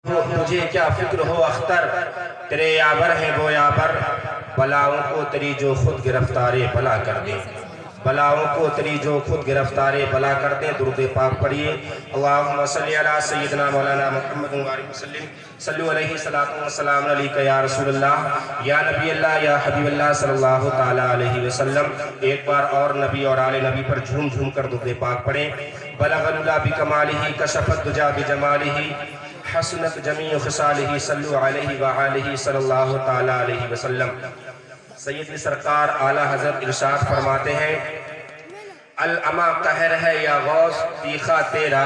تجھے کیا فکر ہو اختر، تیرے یابر ہیں وہ یابر، بلاؤں کو تیری جو خود گرفتار بلا کر دے، بلاؤں کو تیری جو خود گرفتار بلا کر دے۔ درود پاک پڑھیے۔ اللہم صلی علی سیدنا مولانا محمد وآلہ وسلم، صلو علیہ الصلاۃ والسلام علیکہ یا رسول اللہ، یا نبی اللہ، یا حبیب اللہ صلی اللہ تعالیٰ علیہ وسلم۔ ایک بار اور نبی اور آل نبی پر جھوم جھوم کر درود پاک پڑھیں۔ بلغ العلا بکمالہ، کشف الدجا بجمالہ، حسنت جمیع خصالہ، صلو علیہ وآلہ صلی اللہ تعالیٰ علیہ وسلم۔ سیدی سرکار اعلیٰ حضرت ارشاد فرماتے ہیں، العما قہر ہے یا غوث تیخا تیرا،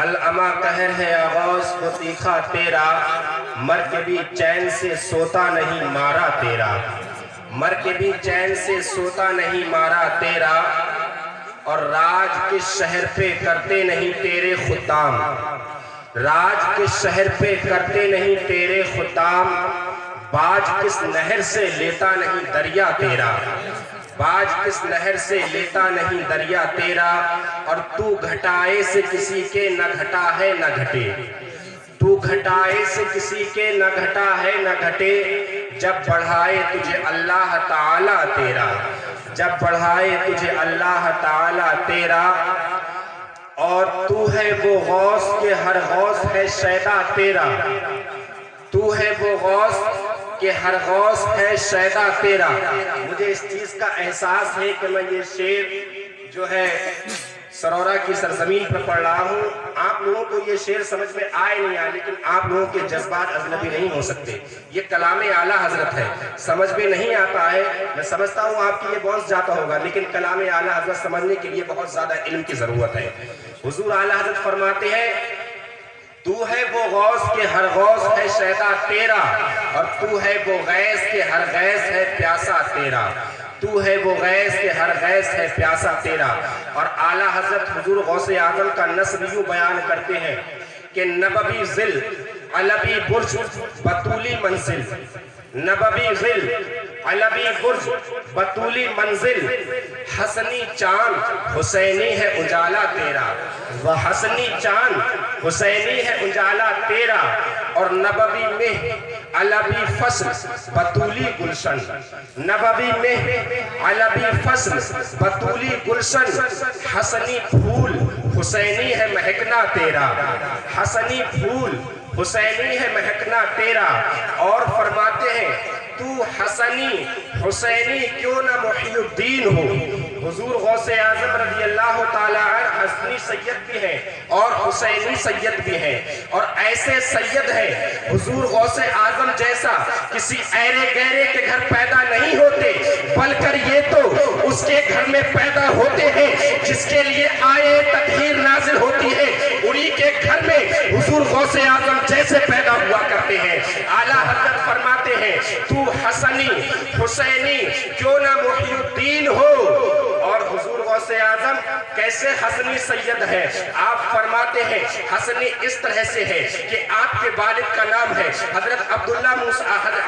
العما قہر ہے یا غوث وہ تیخا تیرا، مر کے بھی چین سے سوتا نہیں مارا تیرا، مر کے بھی چین سے سوتا نہیں مارا تیرا، اور راج کس شہر پہ کرتے نہیں تیرے خدام، راج کس شہر پہ کرتے نہیں تیرے خدام، باج کس نہر سے لیتا نہیں دریا تیرا، باج کس نہر سے لیتا نہیں دریا تیرا، اور تو گھٹائے سے کسی کے نہ گھٹا ہے نہ گھٹے، تو گھٹائے سے کسی کے نہ گھٹا ہے نہ گھٹے، جب بڑھائے تجھے اللہ تعالیٰ تیرا، جب بڑھائے تجھے اللہ تعالیٰ تیرا، اور تو ہے وہ غوث کہ ہر غوث ہے شیدا تیرا، تو ہے وہ غوث کہ ہر غوث ہے شیدا تیرا۔ مجھے اس چیز کا احساس ہے کہ میں یہ شعر جو ہے سرورہ کی سرزمین پر پڑھ رہا ہوں، آپ لوگوں کو یہ شعر سمجھ میں آئے نہیں آئے، لیکن آپ لوگوں کے جذبات اجنبی نہیں ہو سکتے، یہ کلام اعلیٰ حضرت ہے، سمجھ میں نہیں آتا ہے، میں سمجھتا ہوں آپ کی یہ بونس جاتا ہوگا، لیکن کلام اعلیٰ حضرت سمجھنے کے لیے بہت زیادہ علم کی ضرورت ہے۔ حضور اعلیٰ حضرت فرماتے ہیں، تو ہے وہ غوث کہ ہر غوث ہے شیدا تیرا، اور تو ہے وہ غیث کہ ہر غیث ہے پیاسا تیرا، تو ہے وہ غیث کہ ہر غیث ہے پیاسا تیرا۔ اور اعلیٰ حضرت حضور غوث اعظم کا نسب یوں بیان کرتے ہیں کہ نبوی ظل علوی برج بطولی منزل، نبوی ظل علوی برج بطولی منزل، حسنی چاند حسینی ہے اجالا تیرا، وہ حسنی چاند حسینی ہے اجالا تیرا، اور نبوی میں علوی فصل بطولی گلشن، نبوی میں علوی فصل بطولی گلشن، حسنی پھول حسینی ہے مہکنا تیرا، حسنی پھول حسینی ہے مہکنا تیرا۔ اور فرماتے ہیں، تو حسنی حسینی کیوں نہ محی الدین ہو۔ حضور غوث اعظم رضی اللہ تعالیٰ عنہ حسنی سید بھی ہیں اور حسینی سید بھی ہیں، اور ایسے سید ہیں حضور غوث اعظم جیسا کسی ایرے گہرے کے گھر پیدا نہیں ہوتے، بلکہ یہ تو اس کے گھر میں پیدا ہوتے ہیں جس کے لیے آیے تطہیر نازل ہوتی ہے، انہی کے گھر میں حضور غوث اعظم جیسے پیدا ہوا کرتے ہیں۔ اعلیٰ حضرت فرماتے ہیں، تو حسنی حسینی کیوں نہ محی الدین ہو۔ اور حضور غوث اعظم کیسے حسنی سید ہے؟ آپ فرماتے ہیں حسنی اس طرح سے ہے کہ آپ کے والد کا نام ہے حضرت عبداللہ موسیٰ،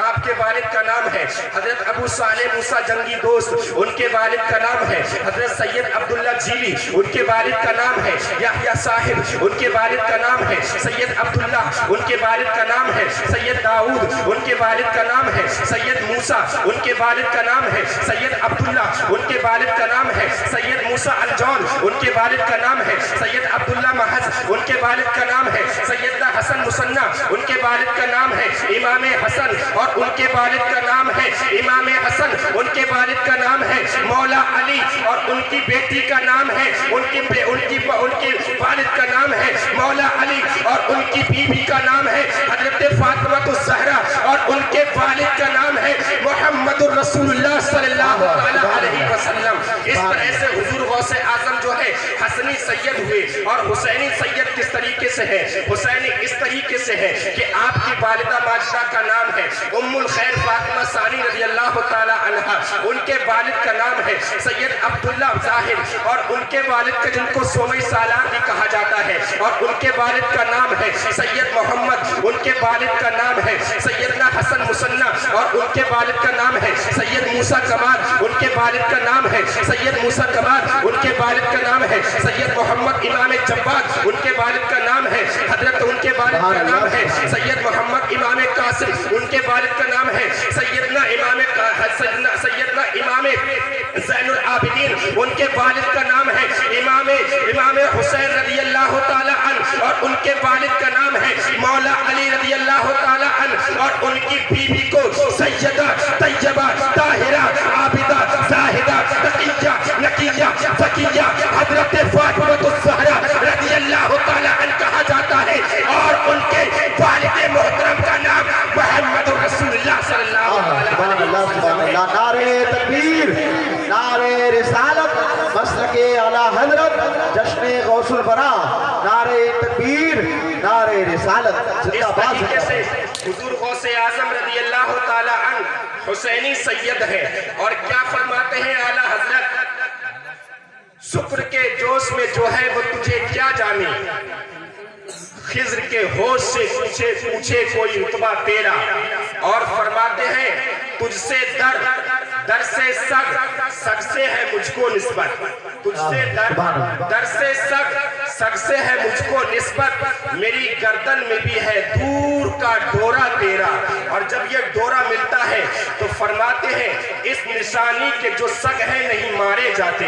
آپ کے والد کا نام ہے حضرت ابو صالح موسیٰ جنگی دوست، ان کے والد کا نام ہے حضرت سید عبداللہ جیلی، ان کے والد کا نام ہے یحییٰ صاحب، ان کے والد کا نام ہے سید عبداللہ، ان کے والد کا نام ہے سید داؤد، ان کے والد کا نام ہے سید موسیٰ، ان کے والد کا نام ہے سید عبداللہ، ان کے والد کا نام ہے سید موسیٰ الجون، ان کے والد کا نام ہے سید عبداللہ محض، ان کے والد کا نام ہے سیدنا حسن مصنع، ان کے والد کا نام ہے امام حسن، اور ان کے والد کا نام ہے امام حسن، ان کے والد کا نام ہے مولا علی، اور ان کی بیٹی کا نام ہے ان کے والد کا نام ہے مولا علی، اور ان کی بیوی کا نام ہے حضرت فاطمہ الزہرا، اور ان کے والد کا نام ہے محمد الرسول اللہ صلی اللہ علیہ وسلم۔ اس طرح سے حضور غوث اعظم جو ہے حسنی سید ہوئے۔ اور حسینی سید کس طریقے سے ہے؟ حسینی اس طریقے سے ہے کہ آپ کی والدہ ماجدہ کا نام ہے ام الخیر فاطمہ ثانی رضی اللہ تعالی عنہ، ان کے والد کا نام ہے سید عبداللہ ظاہر، اور ان کے والد کا جن کو سومئی سالار بھی کہا جاتا ہے، اور ان کے والد کا نام ہے سید محمد ان کے والد کا نام ہے سیدنا حسن مسنہ اور ان کے والد کا نام ہے سید موسیٰ کمال ان کے والد کا نام ہے سید موسیٰ کمال ان کے والد کا نام ہے سید محمد امام جواد ان کے والد کا نام ہے حضرت ان کے والد کا نام ہے سید محمد امام قاسم ان کے والد کا نام ہے سیدنا امام زین العابدین ان کے والد کا نام ہے امام حسین رضی اللہ تعالی عنہ اور ان کے والد کا نام ہے مولا علی رضی اللہ تعالی عنہ اور ان کی بیوی کو سیدہ طیبہ طاہرہ عابدہ زاہدہ تقیہ نقیہ فقیہ حضرت فاطمہ الزہرا رضی اللہ تعالی عنہ کہا جاتا ہے اور ان کے والد محترم کا نام محمد رسول اللہ صلی اللہ علیہ وسلم۔ سبحان اللہ، نعرہ تکبیر، نعرہ رسالت، مسلک اعلیٰ حضرت، جشن غوث البرا، نعرہ تکبیر، نعرہ رسالت۔ اس طریقے سے حضور غوث اعظم رضی اللہ تعالی عنہ حسینی سید ہے اور کیا فرماتے ہیں اعلیٰ حضرت؟ شکر کے جوش میں جو ہے وہ تجھے کیا جانے، خضر کے ہوش سے پوچھے کوئی رتبہ تیرا، اور فرماتے ہیں تجھ سے در سے سگ سے ہے مجھ کو نسبت، تجھ سے در سے سگ سے ہے مجھ کو نسبت، میری گردن میں بھی ہے دور کا ڈورا تیرا۔ اور جب یہ ڈورا ملتا ہے تو فرماتے ہیں اس نشانی کے جو سگ ہیں نہیں مارے جاتے۔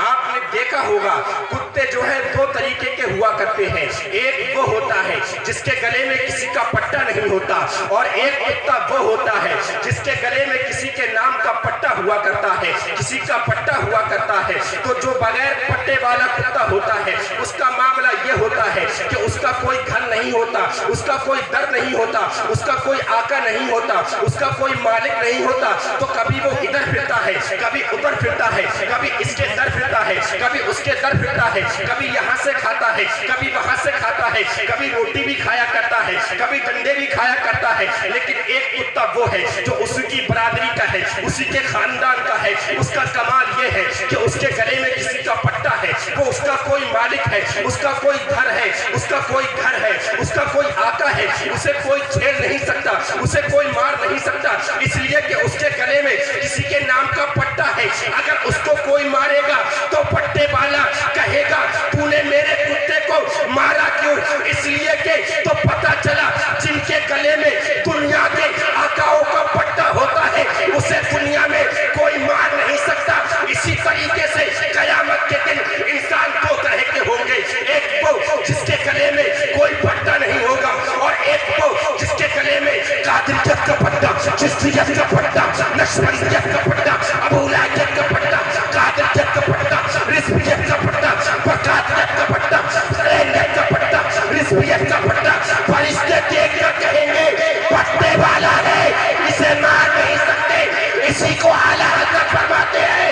آپ نے دیکھا ہوگا کتے جو ہے دو طریقے کے ہوا کرتے ہیں، ایک وہ ہوتا ہے جس کے گلے میں کسی کا پٹا نہیں ہوتا، اور ایک کتا وہ ہوتا ہے جس کے گلے میں کسی کے نام کا پٹا ہوا کرتا ہے، کسی کا پٹا ہوا کرتا ہے۔ تو جو بغیر پٹے والا کتا ہوتا ہے اس کا معاملہ یہ ہوتا ہے کہ اس کا کوئی گھر نہیں ہوتا، اس کا کوئی در نہیں ہوتا، اس کا کوئی آقا نہیں ہوتا، اس کا کوئی مالک نہیں ہوتا، تو کبھی وہ ادھر پھرتا ہے، کبھی ادھر پھرتا ہے، کبھی اس کے در پھرتا ہے، کبھی اس کے در پھرتا ہے، کبھی یہاں سے کھاتا ہے، کبھی وہاں سے کھاتا ہے، کبھی روٹی بھی کھایا کرتا ہے، کبھی ڈنڈے بھی کھایا کرتا ہے۔ لیکن ایک کتا وہ ہے جو اس کی برادری کا ہے، اسی کے خاندان کا ہے، اس کا کمال یہ ہے کہ اس کے گلے میں کسی کا پٹا ہے، وہ اس کا کوئی مالک ہے، اس کا کوئی گھر ہے، اس کا کوئی گھر ہے، اس کا کوئی آقا ہے، اسے کوئی چھیڑ نہیں سکتا، اسے کوئی مار نہیں سکتا، اس لیے کہ اس کے گلے میں کسی کے نام کا پٹا ہے۔ اگر اس کو کوئی مارے گا تو پٹے والا کہے گا تو نے میرے کتے کو مارا کیوں؟ اس لیے کہ تو پتہ چلا جن کے گلے میں دنیا کے آقاؤں کا پٹا ہوتا ہے اسے دنیا میں کوئی مار نہیں سکتا۔ اسی طریقے سے قیامت کے دن انسان دو طرح کے ہوں گے، ایک وہ جس کے گلے میں کوئی پٹا نہیں ہوگا، اور ایک وہ جس کے گلے میں قادریت کا پٹا، چشتیت کا پٹا، نقشبندیت کا پٹا، ابولائیت کا پٹا، قادریت کا پٹا، رزویت کا پٹا، برکاتیت کا پٹا، سریلیت کا پٹا، رزویت کا پٹا۔ فرشتے دیکھ کر کہیں گے پٹے والا ہے، اسے مار نہیں سکتے۔ اسی کو اعلیٰ حضرت فرماتے ہیں،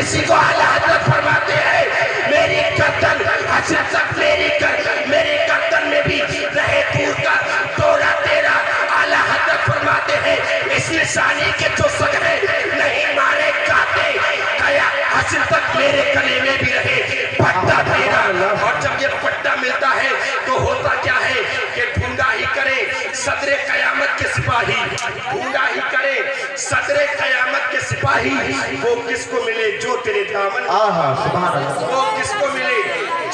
اسی کو اعلیٰ حضرت فرماتے ہیں میری گردن حشر تک، میری گردن میں بھی رہے دور کا ڈورا تیرا۔ اعلیٰ حضرت فرماتے ہیں اس نشانی کے جو سگ ہیں نہیں مارے جاتے، گیا حشر تک میرے گلے میں بھی رہے پٹا تیرا۔ اور جب یہ پٹا ملتا ہے تو ہوتا کیا ہے کہ ڈھونڈا ہی کرے صدر قیامت کے سپاہی، ڈھونڈا ہی کرے صدر قیامت کے سپاہی، وہ کس کو ملے جو تیرے دامن، وہ کس کو ملے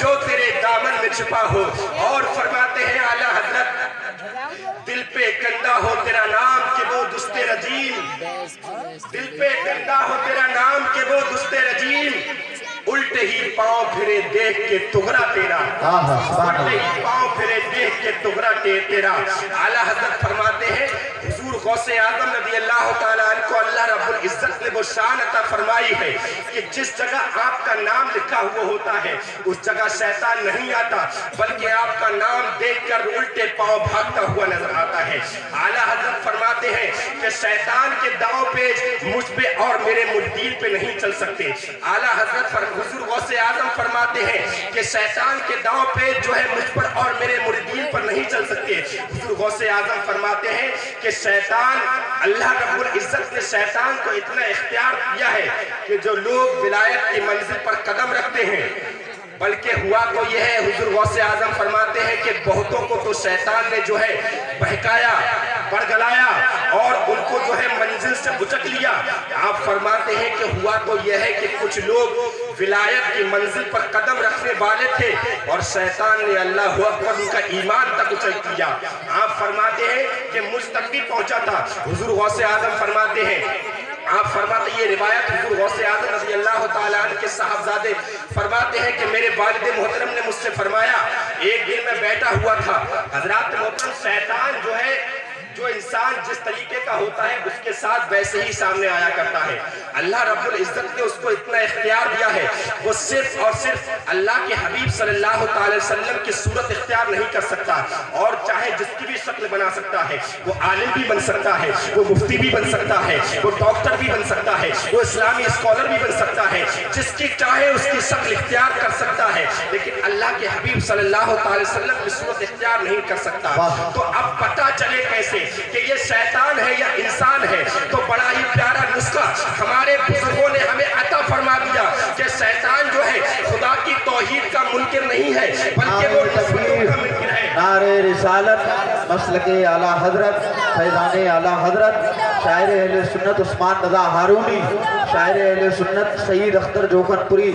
جو تیرے دامن میں چھپا ہو۔ اور فرماتے ہیں اعلیٰ حضرت دل پہ گندا ہو تیرا نام کہ وہ دست رجیم، دل پہ گندا ہو تیرا نام کہ وہ دست رجیم، الٹے ہی پاؤں پھرے دیکھ کے تغرا تیرا، الٹے ہی پاؤں پھرے دیکھ کے تغرا تیرا۔ اعلیٰ حضرت فرماتے ہیں حضور غوث اعظم رضی اللہ تعالیٰ عنہ کو اللہ رب العزت نے وہ شان عطا فرمائی ہے کہ جس جگہ آپ کا نام لکھا ہوا ہوتا ہے اس جگہ شیطان نہیں آتا، بلکہ آپ کا نام دیکھ کر الٹے پاؤں بھاگتا ہوا نظر آتا ہے۔ اعلیٰ حضرت فرماتے ہیں کہ شیطان کے داؤں پیچ مجھ پہ اور میرے مردین پہ نہیں چل سکتے۔ اعلیٰ حضرت حضور غوث اعظم فرماتے ہیں کہ شیطان کے داؤں پیچ جو ہے مجھ پر اور میرے مردین پر نہیں چل سکتے۔ حضور غوث اعظم فرماتے ہیں کہ شیطان، اللہ رب العزت نے شیطان کو اتنا اختیار دیا ہے کہ جو لوگ ولایت کی منزل پر قدم رکھتے ہیں بلکہ ہوا تو یہ ہے، حضور غوث اعظم فرماتے ہیں کہ بہتوں کو تو شیطان نے جو ہے بہکایا، بڑگلایا اور ان کو جو ہے منزل سے بچک لیا۔ آپ فرماتے ہیں کہ ہوا تو یہ ہے کہ کچھ لوگ ولایت کی منزل پر قدم رکھنے والے تھے اور شیطان نے اللہ اکبر ان کا ایمان تک اچل کیا۔ آپ فرماتے ہیں کہ مجھ تک بھی پہنچا تھا۔ حضور غوث اعظم فرماتے ہیں، آپ فرماتے ہیں، یہ روایت حضور غوث اعظم رضی اللہ تعالیٰ عنہ کے صاحبزادے فرماتے ہیں کہ میرے والد محترم نے مجھ سے فرمایا، ایک دن میں بیٹھا ہوا تھا، حضرات محترم شیطان جو ہے، جو انسان جس طریقے کا ہوتا ہے اس کے ساتھ ویسے ہی سامنے آیا کرتا ہے۔ اللہ رب العزت نے اس کو اتنا اختیار دیا ہے، وہ صرف اور صرف اللہ کے حبیب صلی اللہ تعالی وسلم کی صورت اختیار نہیں کر سکتا، اور چاہے جس کی بھی شکل بنا سکتا ہے، وہ عالم بھی بن سکتا ہے، وہ مفتی بھی بن سکتا ہے، وہ ڈاکٹر بھی بن سکتا ہے، وہ اسلامی اسکالر بھی بن سکتا ہے، جس کی چاہے اس کی شکل اختیار کر سکتا ہے، لیکن اللہ کے حبیب صلی اللہ تعالی وسلم کی صورت اختیار نہیں کر سکتا۔ تو اب پتہ چلے کیسے کہ یہ شیطان ہے یا انسان ہے؟ تو بڑا ہی پیارا نسخہ ہمارے بزرگوں نے ہمیں عطا فرما دیا کہ شیطان جو ہے خدا کی توحید کا منکر نہیں ہے، بلکہ وہ نسبتوں کا منکر ہے۔ نعرہ رسالت، مسلک اعلیٰ حضرت فیضان اعلیٰ حضرت شاعر اہل سنت عثمان رضا ہارونی، شاعر اہل سنت سید اختر جوخن پوری،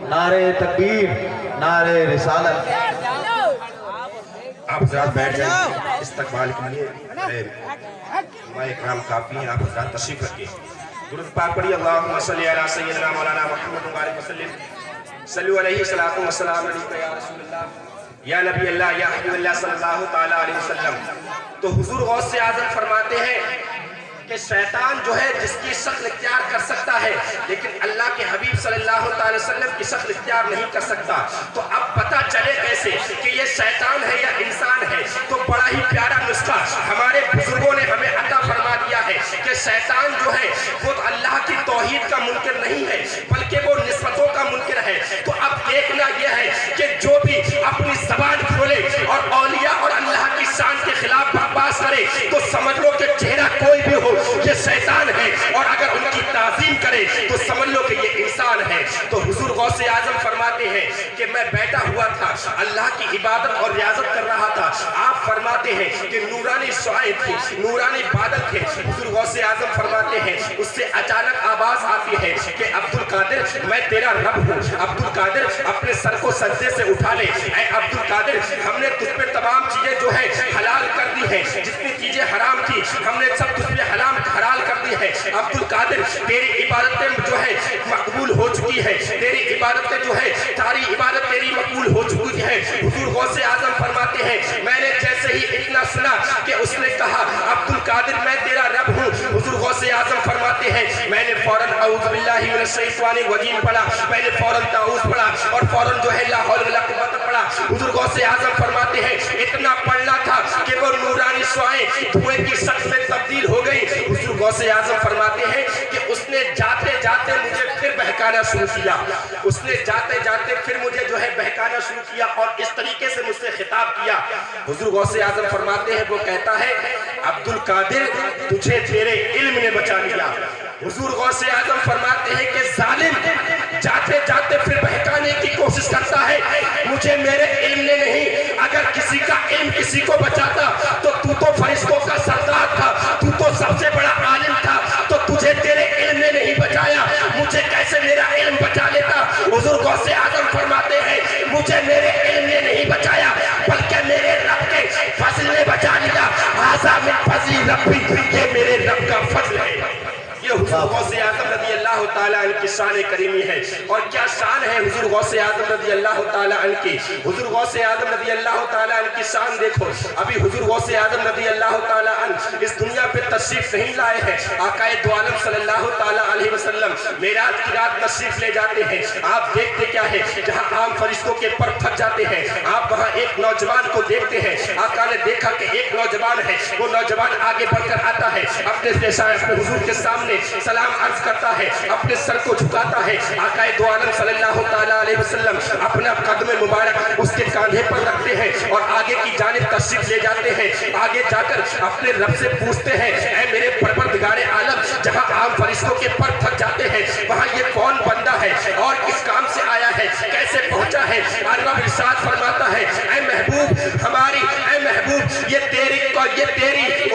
نعرہ تکبیر، نعرہ رسالت۔ آپ حضرات بیٹھ جائیں، استقبال کے لیے ہمارے اکرام کافی ہیں، آپ حضرات تشریف رکھیں۔ درود پاک پڑھیے، اللہم صلی علی سیدنا مولانا محمد مبارک وسلم، صلو علیہ الصلاۃ والسلام علیکم یا رسول اللہ یا نبی اللہ یا حبیب اللہ صلی اللہ تعالی علیہ وسلم۔ تو حضور غوث اعظم فرماتے ہیں کہ شیطان جو ہے جس کی شکل اختیار کر سکتا ہے، لیکن اللہ کے حبیب صلی اللہ تعالی وسلم کی شکل اختیار نہیں کر سکتا۔ تو اب پتہ چلے کیسے کہ یہ شیطان ہے یا انسان ہے؟ تو بڑا ہی پیارا نسخہ ہمارے بزرگوں نے ہمیں عطا فرما دیا ہے کہ شیطان جو ہے خود اللہ کی توحید کا منکر نہیں ہے، بلکہ وہ نسبتوں کا منکر ہے۔ تو اب دیکھنا یہ ہے کہ جو بھی اپنی زبان کھولے اور اولیاء اور اللہ کی شان کے خلاف بکواس کرے تو سمجھ لو کہ چہرہ کوئی بھی ہو یہ شیطان ہے، اور اگر ان کی تعظیم کرے تو سمجھ لو کہ یہ انسان ہے۔ تو حضور غوث اعظم فرماتے ہیں کہ میں بیٹھا ہوا تھا، اللہ کی عبادت اور ریاضت کر رہا تھا۔ آپ فرماتے ہیں کہ نورانی شعاع تھی، نورانی بادل تھے۔ حضور غوث اعظم فرماتے ہیں اس سے اچانک آواز آتی ہے کہ عبد القادر میں تیرا رب ہوں، عبد القادر اپنے سر کو سجدے سے اٹھا لے، اے عبد القادر ہم نے تجھ پہ تمام چیزیں جو ہے حلال کر دی ہیں، جتنی چیزیں حرام تھی ہم نے سب تجھ پہ حلال کر دی ہے۔ عبد القادر تیری عبادتیں جو ہے مقبول ہو چکی ہے، تیری عبادتیں جو ہے ساری عبادت تیری مقبول ہو چکی ہے۔ حضور غوث اعظم فرماتے ہیں میں نے جیسے ہی اتنا سنا کہ اس نے کہا عبد القادر میں تیرا رب ہوں، حضور غوث اعظم فرماتے ہیں میں نے فوراً اعوذ باللہ من الشیطان الرجیم پڑھا، میں نے فوراً تعوذ پڑھا اور فوراً جو ہے لا حول ولا قوت پڑھا۔ حضور غوث اعظم فرماتے ہیں اتنا پڑھنا تھا کہ وہ نورانی شعاعیں دھوئے کی شکل میں تبدیل ہو گئی۔ حضور غوث اعظم فرماتے ہیں کہ اس نے جاتے جاتے مجھے پھر بہکانا شروع کیا، اس نے جاتے جاتے پھر مجھے جو ہے بہکانا شروع کیا اور اس طریقے سے مجھ سے خطاب کیا۔ حضور غوث اعظم فرماتے ہیں وہ کہتا ہے عبد القادر تجھے تیرے علم نے بچا لیا۔ حضور غوث اعظم فرماتے ہیں کہ ظالم جاتے جاتے پھر بہکانے کی کوشش کرتا ہے، مجھے میرے علم نے نہیں، اگر کسی کا علم کسی کو بچاتا تو فرشتوں کا سردار تھا، تو سب سے بڑا عالم تھا، تو تجھے تیرے علم نے نہیں بچایا، مجھے کیسے میرا علم بچا لیتا؟ حضور غوث اعظم فرماتے ہیں مجھے میرے علم نے نہیں بچایا بلکہ میرے رب کے فضل نے بچا لیا۔ ھذا من فضل ربی، یہ میرے رب کا فضل ہے۔ یہ حضور غوث اعظم رضی اللہ تعالیٰ عنہ کی شان کریمی ہے، اور کیا شان ہے حضور غوث اعظم رضی اللہ تعالیٰ عنہ کی۔ حضور غوث اعظم رضی اللہ تعالیٰ عنہ کی شان دیکھو، ابھی حضور غوث اعظم رضی اللہ تعالیٰ عنہ اس دنیا پہ تشریف نہیں لائے ہیں، آقا دو عالم صلی اللہ تعالیٰ علیہ وسلم معراج کی رات تشریف لے جاتے ہیں۔ آپ دیکھتے کیا ہے، جہاں عام فرشتوں کے پر تھک جاتے ہیں آپ وہاں ایک نوجوان کو دیکھتے ہیں۔ آقا نے دیکھا کہ ایک نوجوان ہے، وہ نوجوان آگے بڑھ کر آتا ہے، اپنے حضور کے سامنے سلام عرض کرتا ہے، اپنے سر کو جھکاتا ہے۔ آقا دو عالم صلی اللہ تعالیٰ علیہ وسلم اپنا قدم مبارک اس کے کاندھے پر رکھتے کرتے ہیں اور آگے کی جانب تشریف لے جاتے ہیں. آگے جا کر اپنے رب سے پوچھتے ہیں اے میرے پروردگار عالم, جہاں عام فرشتوں کے پر تھک جاتے ہیں وہاں یہ کون بندہ ہے اور کس کام سے آیا ہے, کیسے پہنچا ہے؟ رب ارشاد فرماتا ہے اے محبوب ہماری, اے محبوب یہ تیری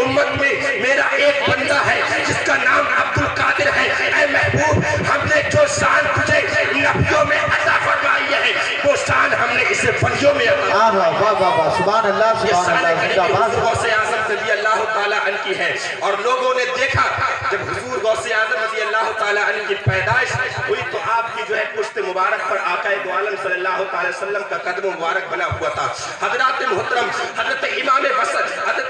امت میں میرا ایک بندہ ہے جس کا نام عبد القادر ہے. اے محبوب ہم نے جو شان تجھے نبیوں میں عطا فرمائی ہے وہ شان ہم نے اسے ولیوں میں عطا واہ واہ واہ واہ, سبحان اللہ سبحان اللہ. غوث اعظم رضی اللہ تعالیٰ عنہ کی ہے. اور لوگوں نے دیکھا جب حضور غوث اعظم رضی اللہ تعالیٰ عنہ کی پیدائش ہوئی تو آپ کی جو ہے پشت مبارک پر آقا دو عالم صلی اللہ تعالی وسلم کا قدم مبارک بنا ہوا تھا. حضرات محترم حضرت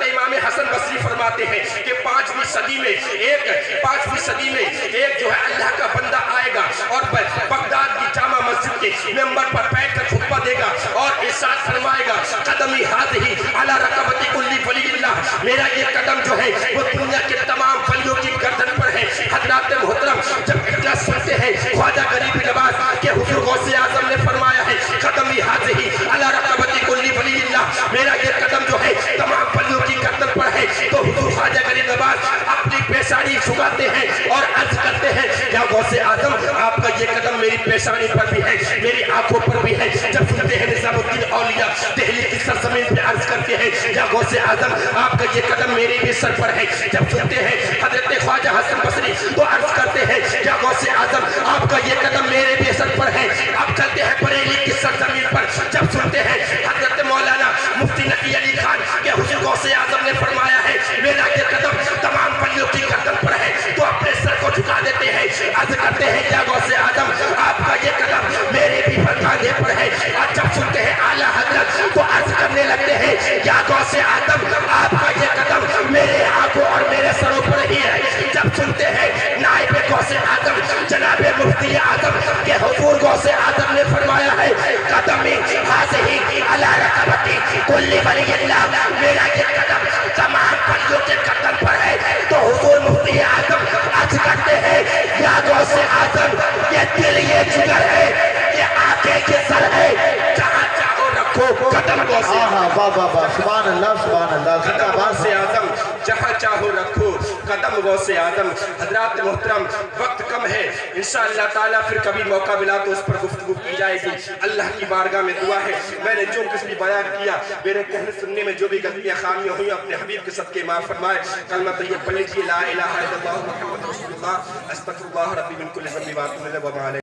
امام حسن بصری فرماتے ہیں کہ 5ویں صدی میں ایک جو ہے اللہ کا بندہ آئے گا اور بغداد کی جامع مسجد کے ممبر پر بیٹھ کر خطبہ دے گا اور ارشاد فرمائے گا قدمی ہاتھی علی رقبتی کلی ولی اللہ, میرا یہ قدم جو ہے وہ دنیا کے تمام ولیوں کی گردن پر ہے. حضرات محترم جب اتنا سنتے ہیں خواجہ غریب نواز کہ حضور غوث اعظم نے فرمایا ہے قدمی ہاتھی علی رقبتی کلی ولی اللہ, میرا یہ قدم جو ہے تمام ولیوں کی گردن پر ہے, تو حضور خواجہ غریب نواز اپنی پیشانی جھکاتے ہیں اور عرض کرتے ہیں یا غوث اعظم آپ کا یہ قدم میری پیشانی پر بھی ہے, میری آنکھوں پر بھی ہے. جب سنتے ہیں نظام الدین اولیاء دہلی کی سرزمین پہ عرض کرتے ہیں یا غوث اعظم آپ کا یہ قدم میرے بھی سر پر ہے. جب سنتے ہیں حضرت خواجہ حسن بصری تو عرض کرتے ہیں یا غوث اعظم آپ کا یہ قدم میرے بھی سر پر ہے. اب چلتے ہیں بریلی کی سرزمین پر, جب سنتے ہیں حضرت مولانا مفتی نقی علی خان کہ حضور غوث اعظم نے فرمایا ہے میرا یہ قدم تمام ولیوں کی گردن پر ہے, تو اپنے سر کو جھکا دیتے ہیں, عرض کرتے ہیں یا غوث اعظم آپ کا یہ قدم میرے بھی کاندھے پر ہے. اور جب سنتے ہیں اعلیٰ حضرت تو عرض کرنے لگتے ہیں یا غوث اعظم آپ کا یہ قدم میرے آنکھوں اور میرے سروں پر ہی ہے. جب سنتے ہیں نائب غوث اعظم جناب مفتی اعظم کہ حضور غوث اعظم نے فرمایا ہے قدمی ہاتھی علی رقبتی کلی ولی اللہ, میرا یہ قدم تمام ولیوں کے قدم پر ہے, تو حضور مفتی اعظم عرض کرتے ہیں یا غوث اعظم یہ دل یہ جگر ہے یہ آنکھیں کے سر ہے, جہاں چاہو رکھو قدم غوث اعظم. واہ واہ واہ, سبحان اللہ سبحان اللہ. قدم غوث اعظم جہاں چاہو رکھو قدم غوث اعظم. حضرات محترم وقت کم ہے, انشاءاللہ تعالیٰ پھر کبھی موقع ملا تو اس پر گفتگو کی جائے گی. اللہ کی بارگاہ میں دعا ہے میں نے جو کچھ بھی بیان کیا میرے کہنے سننے میں جو بھی غلطیاں خامیاں ہوئی اپنے حبیب کے صدقے معاف فرمائے. کلمہ طیب پڑھ لیجیے لا الہ الا اللہ محمد رسول اللہ استغفر اللہ ربی من کل ذنب و اتوب الیہ.